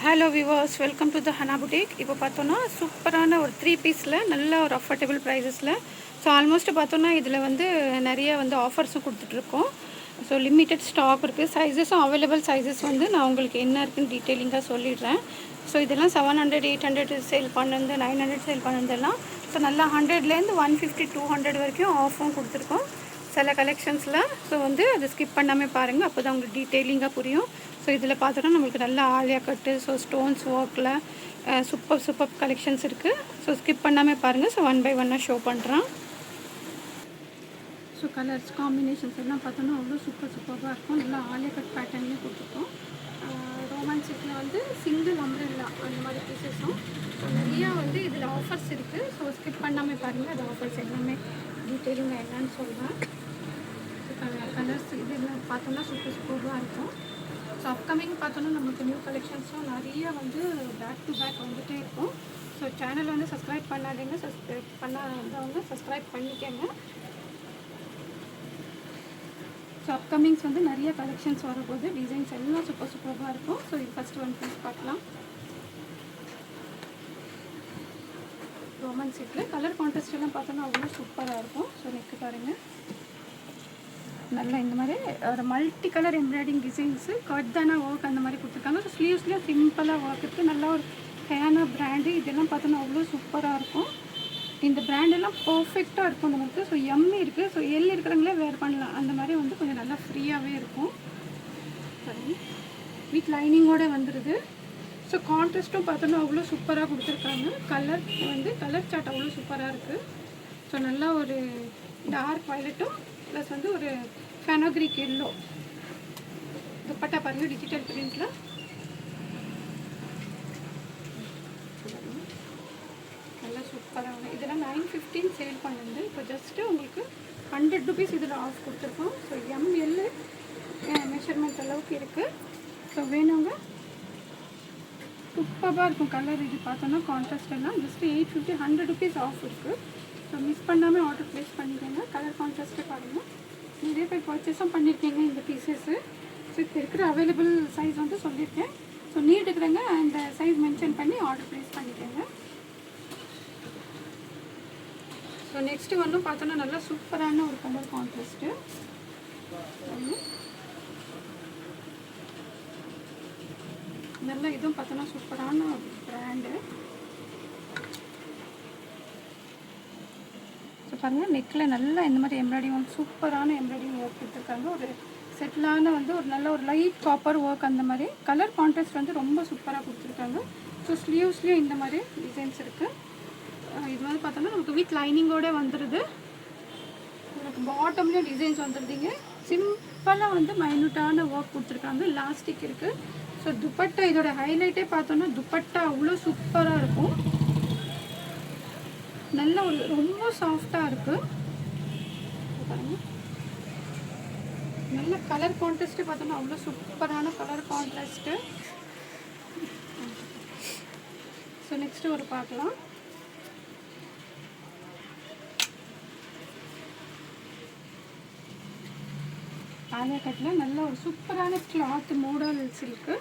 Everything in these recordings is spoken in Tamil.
Hello viewers, welcome to the Hana boutique. இப்போ பார்த்தோன்னா சூப்பரான ஒரு 3 பீஸில் நல்ல ஒரு அஃபோர்டபுள் ப்ரைஸஸில். ஸோ ஆல்மோஸ்ட் பார்த்தோன்னா இதில் வந்து நிறைய வந்து ஆஃபர்ஸும் கொடுத்துட்ருக்கோம். ஸோ லிமிட்டட் ஸ்டாக் இருக்குது. சைஸஸும் அவைலபிள் சைஸஸ் வந்து நான் உங்களுக்கு என்ன இருக்குன்னு டீட்டெயிலிங்காக சொல்லிடுறேன். ஸோ இதெல்லாம் 700 800 சேல் பண்ணது, 900 சேல் பண்ணதெல்லாம். ஸோ நல்லா 100லேருந்து 150 200 வரைக்கும் ஆஃபும் கொடுத்துருக்கோம் சில கலெக்ஷன்ஸில். ஸோ வந்து அதை ஸ்கிப் பண்ணாமல் பாருங்கள், அப்போ தான் உங்களுக்கு டீட்டெயிலிங்காக புரியும். ஸோ இதில் பார்த்தோன்னா நம்மளுக்கு நல்ல ஆலியா கட்டு, ஸோ ஸ்டோன்ஸ் ஒர்க்கில் சூப்பர் கலெக்ஷன்ஸ் இருக்குது. ஸோ ஸ்கிப் பண்ணாமல் பாருங்கள். ஸோ ஒன் பை ஒன்னாக ஷோ பண்ணுறேன். ஸோ கலர்ஸ் காம்பினேஷன்ஸ் எல்லாம் பார்த்தோன்னா அவ்வளோ சூப்பராக இருக்கும். நல்லா ஆலியா கட் பேட்டர்ன்லேயே கொடுத்துருக்கோம். ரோமன் செட்டில் வந்து சிங்கிள் அம்ப்ரெல்லா அந்த மாதிரி பீசஸும். ஸோ நிறையா வந்து இதில் ஆஃபர்ஸ் இருக்குது. ஸோ ஸ்கிப் பண்ணாமல் பாருங்கள், அது ஆஃபர்ஸ் எல்லாமே டீட்டெயிலிங்காக என்னன்னு சொல்கிறேன். கலர்ஸ் இதெல்லாம் பார்த்தோன்னா சூப்பராக இருக்கும். ஸோ அப்கமிங் பார்த்தோன்னா நமக்கு நியூ கலெக்ஷன்ஸும் நிறைய வந்து பேக் டு பேக் வந்துகிட்டே இருக்கும். ஸோ சேனல் வந்து சப்ஸ்கிரைப் பண்ணாதீங்க, சப்ஸ்கிரைப் பண்ணாதவங்க சப்ஸ்கிரைப் பண்ணிக்கோங்க. ஸோ அப்கமிங்ஸ் வந்து நிறைய கலெக்ஷன்ஸ் வரப்போகுது. டிசைன்ஸ் எல்லாம் சூப்பராக இருக்கும். ஸோ இது ஃபஸ்ட்டு ஒன் பீஸ் பார்க்கலாம். ரோமன் செட்டில் கலர் கான்ட்ராஸ்ட் எல்லாம் பார்த்தோன்னா அவ்வளோ சூப்பராக இருக்கும். ஸோ நெக்கு பாருங்கள், நல்லா இந்த மாதிரி ஒரு மல்டி கலர் எம்ப்ராய்டிங் டிசைன்ஸு, கட்தானா ஒர்க் அந்த மாதிரி கொடுத்துருக்காங்க. ஸோ ஸ்லீவ்ஸ்லேயும் சிம்பிளாக ஒர்க் இருக்குது. நல்லா ஒரு ஹேனா பிராண்டு. இதெல்லாம் பார்த்தோன்னா அவ்வளோ சூப்பராக இருக்கும். இந்த பிராண்டெல்லாம் பர்ஃபெக்டாக இருக்கும் நமக்கு. ஸோ எம்மி இருக்குது. ஸோ எல் இருக்கிறவங்களே வேர் பண்ணலாம். அந்த மாதிரி வந்து கொஞ்சம் நல்லா ஃப்ரீயாகவே இருக்கும். வித் லைனிங்கோடு வந்துடுது. ஸோ கான்ட்ராஸ்ட்டும் பார்த்தோன்னா அவ்வளோ சூப்பராக கொடுத்துருக்காங்க. கலர் வந்து கலர் சார்ட் அவ்வளோ சூப்பராக இருக்குது. ஸோ நல்லா ஒரு டார்க் வயலட்டும் ப்ளஸ் வந்து ஒரு ஃபெனோக்ரிக் எல்லோ. துப்பட்டா பாருங்கள், டிஜிட்டல் பிரிண்டில் நல்லா சூப்பராக. இதெல்லாம் 915 சேல் பண்ணுது. இப்போ ஜஸ்ட்டு உங்களுக்கு 100 ருபீஸ் இதில் ஆஃப் கொடுத்துருக்கோம். ஸோ எம்எல் மெஷர்மெண்ட் அளவுக்கு இருக்குது. ஸோ வேணுங்க, சூப்பராக இருக்கும் கலர். இது பார்த்தோன்னா கான்ட்ராஸ்ட் எல்லாம் ஜஸ்ட்டு 850 100 ருபீஸ் ஆஃப் இருக்குது. ஸோ மிஸ் பண்ணாமல் ஆர்டர் ப்ளேஸ் பண்ணிக்கோங்க. கலர் கான்ட்ராஸ்ட்டே பாருங்கள். நிறைய பேர் பர்ச்சேஸும் பண்ணியிருக்கீங்க இந்த பீசஸ்ஸு. ஸோ இப்போ இருக்கிற அவைலபிள் சைஸ் வந்து சொல்லியிருக்கேன். ஸோ நீட் இருக்கிறவங்க அந்த சைஸ் மென்ஷன் பண்ணி ஆர்டர் ப்ளேஸ் பண்ணிக்கோங்க. ஸோ நெக்ஸ்ட்டு ஒன்றும் பார்த்தோன்னா நல்லா சூப்பரான ஒரு கலர் கான்ட்ராஸ்ட்டு. நல்லா இதுவும் பார்த்தோன்னா சூப்பரான பிராண்டு. ஸோ பாருங்கள், நெக்கில் நல்லா இந்த மாதிரி எம்ப்ராய்டிங் ஒர்க், சூப்பரான எம்ப்ராய்டிங் ஒர்க் கொடுத்துருக்காங்க. ஒரு செட்டிலான வந்து ஒரு நல்ல ஒரு லைட் காப்பர் ஒர்க். அந்த மாதிரி கலர் கான்ட்ராஸ்ட் வந்து ரொம்ப சூப்பராக கொடுத்துருக்காங்க. ஸோ ஸ்லீவ்ஸ்லேயும் இந்த மாதிரி டிசைன்ஸ் இருக்குது. இது வந்து பார்த்தோன்னா நமக்கு வித் லைனிங்கோடு வந்துடுது. உங்களுக்கு பாட்டம்லேயும் டிசைன்ஸ் வந்துடுதுங்க. சிம்பிளாக வந்து மைனூட்டான ஒர்க் கொடுத்துருக்காங்க. லாஸ்டிக் இருக்குது. ஸோ துப்பட்டா இதோட ஹைலைட்டே பார்த்தோன்னா துப்பட்டா அவ்வளோ சூப்பராக இருக்கும். நல்ல ஒரு ரொம்ப சாஃப்டாக இருக்குது. பாருங்கள், நல்ல கலர் கான்ட்ராஸ்ட்டு பார்த்தோன்னா அவ்வளோ சூப்பரான கலர் கான்ட்ராஸ்ட்டு. ஸோ நெக்ஸ்ட்டு ஒரு பார்க்கலாம். ஆலியா கட்டில் நல்ல ஒரு சூப்பரான கிளாத் மோடல் சில்க்கு.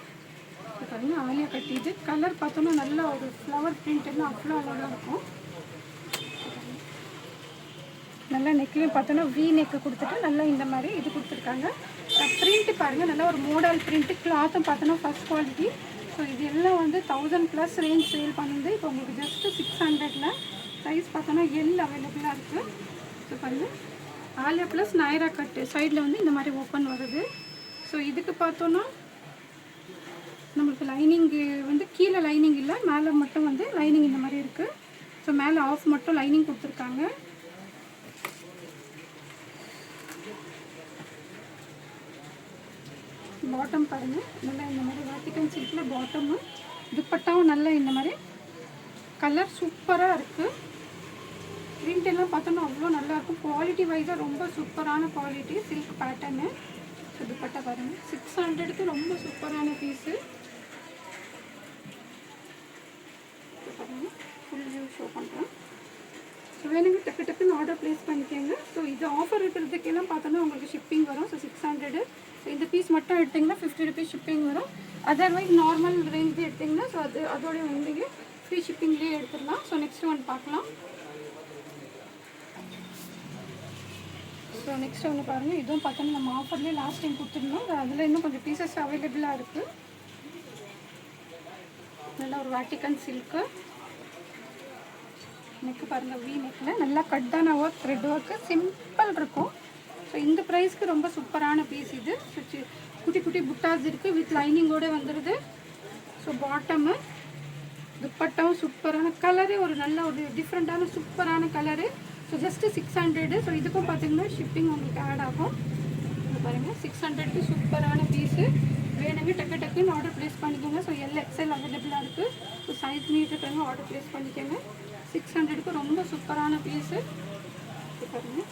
பாருங்கள், ஆலியா கட்டி. இது கலர் பார்த்தோன்னா நல்ல ஒரு ஃப்ளவர் பிரிண்ட் எல்லாம் அவ்வளோ அழகாக இருக்கும். நல்லா நெக்லையும் பார்த்தோன்னா வி நெக்கு கொடுத்துட்டு நல்லா இந்த மாதிரி இது கொடுத்துருக்காங்க. ப்ரிண்ட்டு பாருங்கள், நல்லா ஒரு மோடல் ப்ரிண்ட்டு. கிளாத்தும் பார்த்தோன்னா ஃபஸ்ட் குவாலிட்டி. ஸோ இது எல்லாம் வந்து 1000+ ரேஞ்ச் சேல் பண்ணுது. இப்போ உங்களுக்கு ஜஸ்ட்டு 600ல். சைஸ் பார்த்தோன்னா எல் அவைலபிளாக இருக்குது. ஸோ பாருங்கள், ஆலியா ப்ளஸ் நைரா கட்டு. சைடில் வந்து இந்த மாதிரி ஓப்பன் வருது. ஸோ இதுக்கு பார்த்தோன்னா நம்மளுக்கு லைனிங்கு வந்து கீழே லைனிங் இல்லை, மேலே மட்டும் வந்து லைனிங் இந்த மாதிரி இருக்குது. ஸோ மேலே ஆஃப் மட்டும் லைனிங் கொடுத்துருக்காங்க. பாட்டம் பாருங்கள், நல்லா இந்த மாதிரி வாட்டிக்கன் சில்கில் பாட்டமு, துப்பட்டாவும் நல்லா இந்த மாதிரி கலர் சூப்பராக இருக்குது. பிரிண்ட் எல்லாம் பார்த்தோன்னா அவ்வளோ நல்லாயிருக்கும். குவாலிட்டி வைஸாக ரொம்ப சூப்பரான quality silk pattern. So dupatta பாருங்கள், 600க்கு ரொம்ப சூப்பரான பீஸு. பாருங்கள், ஃபுல் வியூ ஷோ பண்ணுறேன். ஸோ வேணுங்க டக்குன்னு ஆர்டர் ப்ளேஸ் பண்ணிக்கோங்க. ஸோ இது ஆஃபர் இருக்கிறதுக்கெல்லாம் பார்த்தோன்னா உங்களுக்கு ஷிப்பிங் வரும். ஸோ 600. ஸோ இந்த பீஸ் மட்டும் எடுத்திங்கன்னா 50 ருபீஸ் ஷிப்பிங் வரும். அதர்வைஸ் நார்மல் ரேஞ்ச் எடுத்திங்கன்னா ஸோ அதோடய வந்து ஃப்ரீ ஷிப்பிங்லேயே எடுத்துடலாம். ஸோ நெக்ஸ்ட் ஒன் பார்க்கலாம். ஸோ நெக்ஸ்ட் ஒன்று பாருங்கள். இதுவும் பார்த்தோன்னா நம்ம ஆஃபர்லேயே லாஸ்ட் டைம் கொடுத்துருந்தோம். அதில் இன்னும் கொஞ்சம் பீசஸ் அவைலபிளாக இருக்குது. நல்லா ஒரு வாட்டிக்கன் சில்க்கு நெக்கு பாருங்கள். வி நெக்கில் நல்லா கட்டான ஒர்க், த்ரெட் ஒர்க்கு சிம்பிள் இருக்கும். ஸோ இந்த ப்ரைஸ்க்கு ரொம்ப சூப்பரான பீஸ் இது. குட்டி குட்டி புட்டாஸ் இருக்குது, வித் லைனிங்கோடு வந்துடுது. ஸோ பாட்டமு துப்பட்டாவும் சூப்பரான கலரு, ஒரு நல்ல ஒரு டிஃப்ரெண்ட்டான சூப்பரான கலரு. So just 600. ஸோ இதுக்கும் பார்த்திங்கன்னா ஷிப்பிங் உங்களுக்கு ஆட் ஆகும். பாருங்கள் 600க்கு சூப்பரான பீஸு. வேணுங்க டக்குன்னு ஆர்டர் ப்ளேஸ் பண்ணிக்கோங்க. ஸோ எல்எக்ஸ்எல் அவைலபிளாக இருக்குது. ஸோ சைஸ் நீட்டுக்காங்க ஆர்டர் ப்ளேஸ் பண்ணிக்கோங்க. 600க்கு ரொம்ப சூப்பரான பீஸு பாருங்கள்.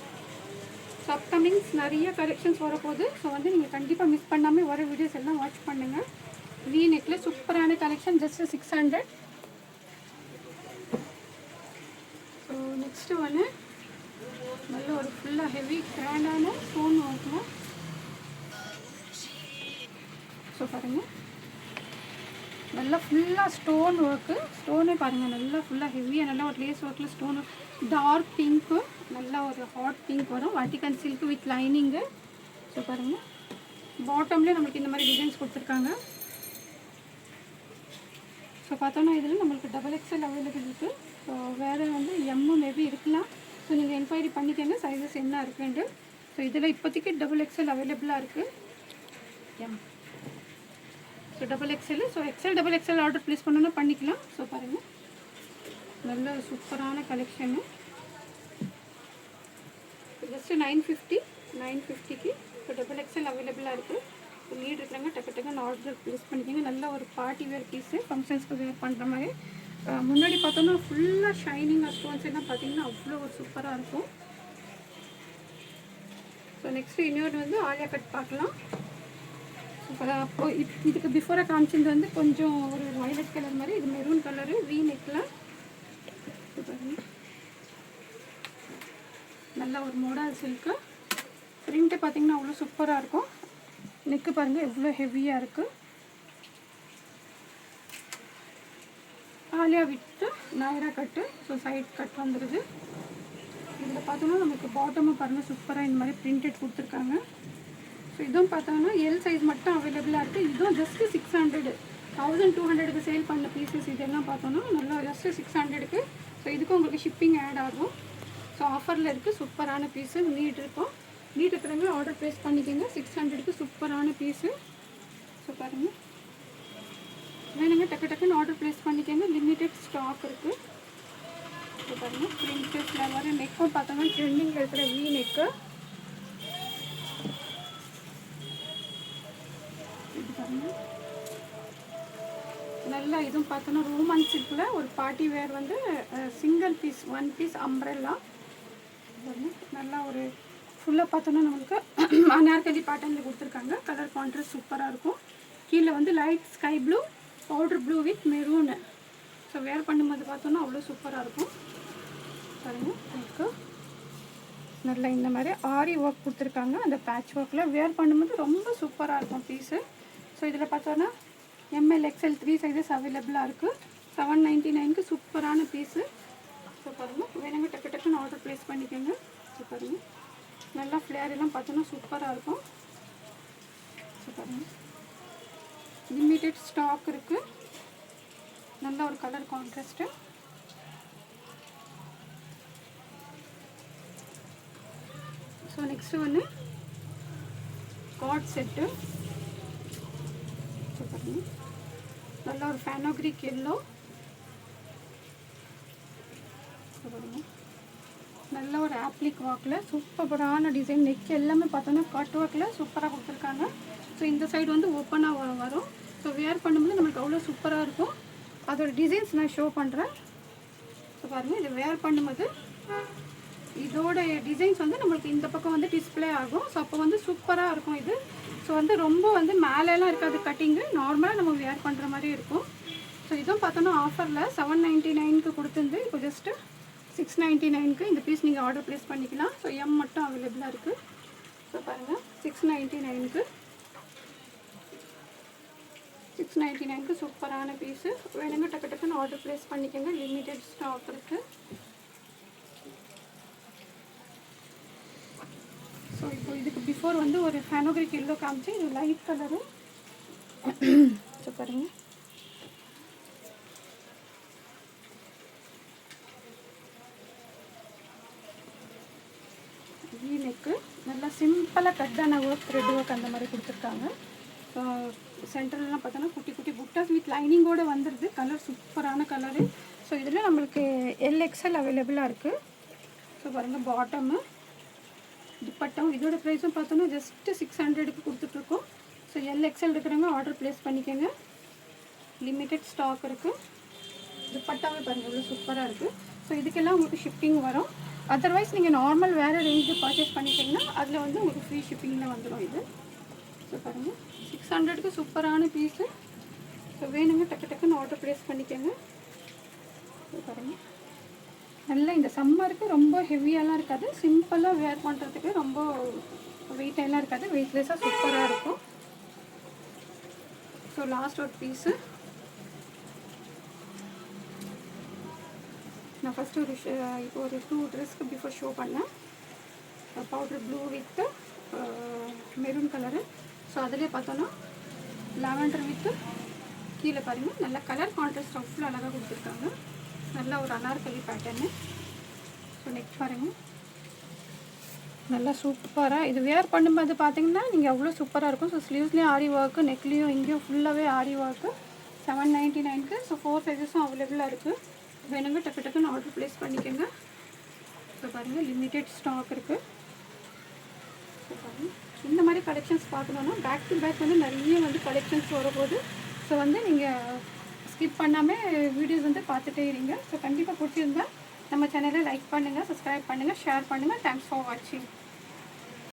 ஸோ அப்கமிங்ஸ் நிறைய கலெக்ஷன்ஸ் வரப்போகுது. ஸோ வந்து நீங்கள் கண்டிப்பாக மிஸ் பண்ணாமல் வர வீடியோஸ் எல்லாம் வாட்ச் பண்ணுங்கள். வி நெக்கில் சூப்பரான கலெக்ஷன் ஜஸ்ட்டு 600. ஸோ நெக்ஸ்ட்டு ஒன்று நல்ல ஒரு ஃபுல்லாக ஹெவி கிராண்டான ஸ்டோன் ஒர்க்கில். ஸோ பாருங்கள் நல்லா ஃபுல்லாக ஸ்டோன் ஒர்க்கு. ஸ்டோனே பாருங்கள் நல்லா ஃபுல்லாக ஹெவியாக நல்லா ஒரு லேஸ் ஒர்க்கில் ஸ்டோனு. டார்க் பிங்க்கு, நல்லா ஒரு ஹாட் பிங்க் வரும். Vatican silk with lining. So பாருங்கள் பாட்டம்லேயே நம்மளுக்கு இந்த மாதிரி டிசைன்ஸ் கொடுத்துருக்காங்க. ஸோ பார்த்தோன்னா இதில் நம்மளுக்கு XXL அவைலபிள் இருக்குது. ஸோ வேறு வந்து எம்மும் மேபி இருக்கலாம். ஸோ நீங்கள் என்கொயரி பண்ணிக்கோங்க சைஸஸ் என்ன இருக்குன்ட்டு. ஸோ இதில் இப்போதைக்கு XXL அவைலபிளாக இருக்குது. Am so XXL. So XXL order place பண்ணணும்னா பண்ணிக்கலாம். ஸோ பாருங்கள் நல்ல சூப்பரான கலெக்ஷனு. ஜஸ்ட்டு 950க்கு இப்போ XXL அவைலபிளாக இருக்குது. ஸோ நீட் இருக்கிறாங்க டக்குன்னு ஆர்டர் ப்ளேஸ் பண்ணிக்கோங்க. நல்ல ஒரு பார்ட்டி வேர் பீஸு, ஃபங்க்ஷன்ஸ்க்கு வேர் பண்ணுற மாதிரி. முன்னாடி பார்த்தோன்னா ஃபுல்லாக ஷைனிங்காக ஸ்டோன்ஸ் எல்லாம் பார்த்தீங்கன்னா அவ்வளோ ஒரு சூப்பராக இருக்கும். ஸோ நெக்ஸ்ட்டு இன்னொரு வந்து ஆலியா கட் பார்க்கலாம். அப்போ இதுக்கு பிஃபோராக காமிச்சது வந்து கொஞ்சம் ஒரு வயலட் கலர் மாதிரி, இது மெரூன் கலரு வி நெக்கில். நல்லா ஒரு மோடால் சில்க்கு. பிரிண்ட்டு பார்த்திங்கன்னா அவ்வளோ சூப்பராக இருக்கும். நெக்கு பாருங்கள் எவ்வளோ ஹெவியாக இருக்குது. ஆலியா விட்டு நாயரா கட்டு. ஸோ சைட் கட் வந்துடுது. இதில் பார்த்தோன்னா நமக்கு பாட்டமும் பாருங்கள் சூப்பராக இந்த மாதிரி பிரிண்டட் கொடுத்துருக்காங்க. ஸோ இதுவும் பார்த்தோன்னா எல் சைஸ் மட்டும் அவைலபிளாக இருக்குது. இதுவும் ஜஸ்ட்டு 600. 1200க்கு சேல் பண்ண பீசஸ் இதெல்லாம் பார்த்தோன்னா நல்லா ஜஸ்ட்டு 600க்கு. ஸோ இதுக்கும் உங்களுக்கு ஷிப்பிங் ஆட் ஆகும். ஸோ ஆஃபரில் இருக்குது. சூப்பரான பீஸு நீட் இருக்கும். நீட் இருக்கிறவங்க ஆர்டர் ப்ளேஸ் பண்ணிக்கோங்க. 600க்கு சூப்பரான பீஸு. ஸோ பாருங்கள் வேணுங்க டக்குன்னு ஆர்டர் ப்ளேஸ் பண்ணிக்கோங்க. லிமிட்டட் ஸ்டாக் இருக்குது. ஸோ பாருங்கள் பிரிண்ட்டு ஃப்ளவர் நெக்கும் பார்த்தோன்னா ட்ரெண்டிங்கில் இருக்கிற வி நெக்கு. இது பாருங்கள் நல்லா இதுவும் பார்த்தோன்னா ரோமன் சில்கில் ஒரு பார்ட்டி வேர் வந்து சிங்கிள் பீஸ் 1 பீஸ் அம்ப்ரெல்லா. நல்லா ஒரு ஃபுல்லாக பார்த்தோன்னா நம்மளுக்கு அனார்கலி பேட்டர்னில் கொடுத்துருக்காங்க. கலர் கான்ட்ராஸ்ட் சூப்பராக இருக்கும். கீழே வந்து light sky blue, powder blue with maroon. So wear பண்ணும்போது பார்த்தோன்னா அவ்வளோ சூப்பராக இருக்கும். பாருங்கள் உங்களுக்கு நல்லா இந்த மாதிரி ஆரி ஒர்க் கொடுத்துருக்காங்க. அந்த பேட்ச் ஒர்க்கில் வேர் பண்ணும்போது ரொம்ப சூப்பராக இருக்கும் பீஸு. ஸோ இதில் பார்த்தோன்னா எம்எல் எக்ஸ்எல் 3 சைஸஸ் அவைலபிளாக இருக்குது. 799க்கு சூப்பரான பீஸு. ஸோ பாருங்கள் வேணுங்க டக்குன்னு ஆர்டர் ப்ளேஸ் பண்ணிக்கோங்க. ஸோ பாருங்கள் நல்லா ஃப்ளேர் எல்லாம் பார்த்தோன்னா சூப்பராக இருக்கும். ஸோ பாருங்கள் லிமிட்டட் ஸ்டாக் இருக்குது. நல்ல ஒரு கலர் கான்ட்ராஸ்ட்டு. ஸோ நெக்ஸ்ட்டு ஒன்று கார்ட் செட்டு. ஸோ பாருங்கள் நல்ல ஒரு ஃபேனோக்ரிக் எல்லோ. ஸோ பாருங்கள் நல்ல ஒரு ஆப்ளிக் ஒர்க்கில் சூப்பரான டிசைன். நெக் எல்லாமே பார்த்தோன்னா கட் ஒர்க்கில் சூப்பராக கொடுத்துருக்காங்க. ஸோ இந்த சைடு வந்து ஓப்பனாக வரும். ஸோ வேர் பண்ணும்போது நம்மளுக்கு அவ்வளோ சூப்பராக இருக்கும். அதோட டிசைன்ஸ் நான் ஷோ பண்ணுறேன். ஸோ பாருங்கள் இது வேர் பண்ணும்போது இதோட டிசைன்ஸ் வந்து நம்மளுக்கு இந்த பக்கம் வந்து டிஸ்பிளே ஆகும். ஸோ அப்போ வந்து சூப்பராக இருக்கும் இது. ஸோ வந்து ரொம்ப வந்து மேலெலாம் இருக்காது கட்டிங்கு, நார்மலாக நம்ம வேர் பண்ணுற மாதிரி இருக்கும். ஸோ இதுவும் பார்த்தோன்னா ஆஃபரில் 799க்கு கொடுத்துருந்து இப்போ ஜஸ்ட்டு 699க்கு இந்த பீஸ் நீங்கள் ஆர்டர் ப்ளேஸ் பண்ணிக்கலாம். ஸோ எம் மட்டும் அவைலபிளாக இருக்குது. ஸோ பாருங்கள் 699க்கு. 699க்கு சூப்பரான பீஸு. வேணுங்க டக்கு டக்குன்னு ஆர்டர் ப்ளேஸ் பண்ணிக்கோங்க. லிமிடெட் ஸ்டாக் இருக்குது. ஸோ இப்போ இதுக்கு பிஃபோர் வந்து ஒரு ஃபேனோகிரிக் எல்லோ காமிச்சு, இது லைட் கலரு. ஸோ பாருங்கள், நெக்கு நல்லா சிம்பிளாக கட்டான ஒர்க், த்ரெட் ஒர்க் அந்த மாதிரி கொடுத்துருக்காங்க. ஸோ சென்டர்லாம் பார்த்தோன்னா குட்டி குட்டி புட்டாஸ் வித் லைனிங்கோடு வந்துடுது. கலர் சூப்பரான கலரு. ஸோ இதில் நம்மளுக்கு எல்எக்ஸ்எல் அவைலபிளாக இருக்குது. ஸோ பாருங்கள், பாட்டமு துப்பட்டம். இதோட ப்ரைஸும் பார்த்தோன்னா ஜஸ்ட்டு 600க்கு கொடுத்துட்ருக்கோம். ஸோ எல்எக்ஸ்எல் இருக்கிறவங்க ஆர்டர் ப்ளேஸ் பண்ணிக்கோங்க. லிமிட்டட் ஸ்டாக் இருக்குது. துப்பட்டாவே பாருங்கள் இவ்வளோ சூப்பராக இருக்குது. ஸோ இதுக்கெல்லாம் உங்களுக்கு ஷிப்பிங் வரும். அதர்வைஸ் நீங்கள் நார்மல் வேறு ரேஞ்சு பர்ச்சேஸ் பண்ணிட்டீங்கன்னா அதில் வந்து உங்களுக்கு ஃப்ரீ ஷிப்பிங்கில் வந்துடும் இது. ஸோ பாருங்கள், 600க்கு சூப்பரான பீஸு. ஸோ வேணுங்க டக்கு டக்குன்னு ஆர்டர் ப்ளேஸ் பண்ணிக்கோங்க. ஸோ பாருங்கள், நல்லா இந்த சம்மருக்கு ரொம்ப ஹெவியாலாம் இருக்காது. சிம்பிளாக வேர் பண்ணுறதுக்கு ரொம்ப வெயிட்டெல்லாம் இருக்காது. வெயிட்லெஸ்ஸாக சூப்பராக இருக்கும். ஸோ லாஸ்ட் ஒரு பீஸு. நான் ஃபஸ்ட்டு இப்போ ஒரு 2 ட்ரெஸ்க்கு பிஃபோர் ஷோ பண்ணேன். Powder blue with maroon colour. So அதிலே பார்த்தோன்னா லாவெண்டர் வித்து கீழே பாருங்கள், நல்லா கலர் கான்ட்ராஸ்ட் அவ்வளோ அழகாக கொடுத்துருக்காங்க. நல்லா ஒரு அனார்கலி பேட்டர்னு. ஸோ நெக்ஸ்ட் பாருங்கள், நல்லா சூப்பராக இது வேர் பண்ணும்போது பார்த்தீங்கன்னா நீங்கள் அவ்வளோ சூப்பராக இருக்கும். ஸோ ஸ்லீவ்ஸ்லேயும் ஆரி ஒர்க்கு, நெக்லேயும் இங்கேயும் ஃபுல்லாகவே ஆரி ஒர்க்கு. 799க்கு. ஸோ 4 சைஸஸும் அவைலபிளாக இருக்குது. வேணுங்க டக்கு டக்குன்னு ஆர்டர் ப்ளேஸ் பண்ணிக்கோங்க. ஸோ பாருங்கள், லிமிட்டெட் ஸ்டாக் இருக்குது. ஸோ பாருங்கள், இந்த மாதிரி கலெக்ஷன்ஸ் பார்க்கணுன்னா பேக் டு பேக் வந்து நிறைய வந்து கலெக்ஷன்ஸ் வரப்போகுது. ஸோ வந்து நீங்கள் ஸ்கிப் பண்ணாமல் வீடியோஸ் வந்து பார்த்துட்டே இருங்க. ஸோ கண்டிப்பாக பிடிச்சிருந்தா நம்ம சேனலை லைக் பண்ணுங்கள், சப்ஸ்கிரைப் பண்ணுங்கள், ஷேர் பண்ணுங்கள். தேங்க்ஸ் ஃபார் வாட்சிங்.